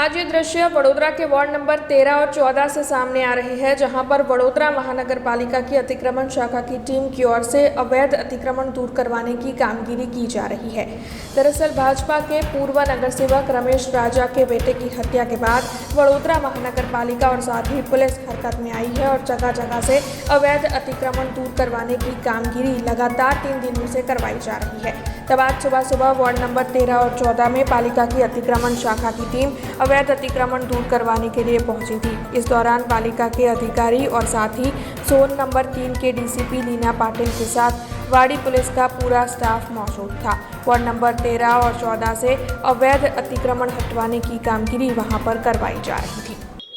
आज ये दृश्य वडोदरा के वार्ड नंबर 13 और 14 से सामने आ रहे हैं, जहां पर वडोदरा महानगर पालिका की अतिक्रमण शाखा की टीम की ओर से अवैध अतिक्रमण दूर करवाने की कामगिरी की जा रही है। दरअसल भाजपा के पूर्व नगर सेवक रमेश राजा के बेटे की हत्या के बाद वडोदरा महानगर पालिका और साथ ही पुलिस हरकत में आई है और जगह जगह से अवैध अतिक्रमण दूर करवाने की कामगिरी लगातार 3 दिनों से करवाई जा रही है। तब आज सुबह वार्ड नंबर 13 और 14 में पालिका की अतिक्रमण शाखा की टीम अवैध अतिक्रमण दूर करवाने के लिए पहुंची थी। इस दौरान पालिका के अधिकारी और साथ ही जोन नंबर 3 के डीसीपी लीना पाटिल के साथ वाड़ी पुलिस का पूरा स्टाफ मौजूद था। वार्ड नंबर 13 और 14 से अवैध अतिक्रमण हटवाने की कामगिरी वहां पर करवाई जा रही थी।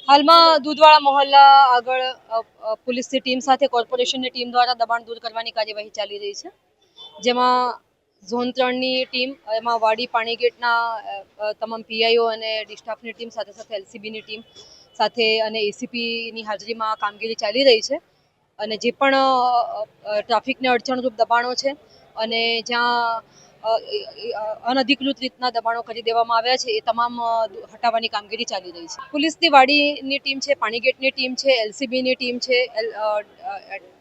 हाल में दूधवाड़ा मोहल्ला आगळ पुलिस टीम साथ कॉर्पोरेशन टीम द्वारा दबाण दूर करने कार्यवाही चाली रही है, जेमा ઝોન 3ની ટીમ એમાં વાડી પાણીગેટના તમામ પીઆઈઓ અને ડિસ્ટાફની ટીમ સાથે સાથે એલસીબીની ટીમ સાથે અને એસીપીની હાજરીમાં કામગીરી ચાલી રહી છે અને જે પણ ટ્રાફિકને અડચણરૂપ દબાણો છે અને જ્યાં અનધિકૃત રીતના દબાણો કરી દેવામાં આવ્યા છે એ તમામ હટાવવાની કામગીરી ચાલી રહી છે। પોલીસની વાડીની ટીમ છે, પાણીગેટની ટીમ છે, એલસીબીની ટીમ છે,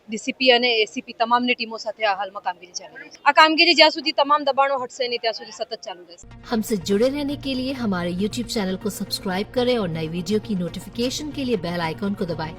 ડીસીपी અને એસીપી તમામની ટીમો સાથે આ હાલમાં કામગીરી ચાલી રહી છે। આ કામગીરી જ્યાં સુધી તમામ દબાણો હટશે નહીં ત્યાં સુધી સતત ચાલુ રહેશે। हमसे जुड़े रहने के लिए हमारे YouTube चैनल को सब्सक्राइब करें और नई वीडियो की नोटिफिकेशन के लिए बेल आइकॉन को दबाएं।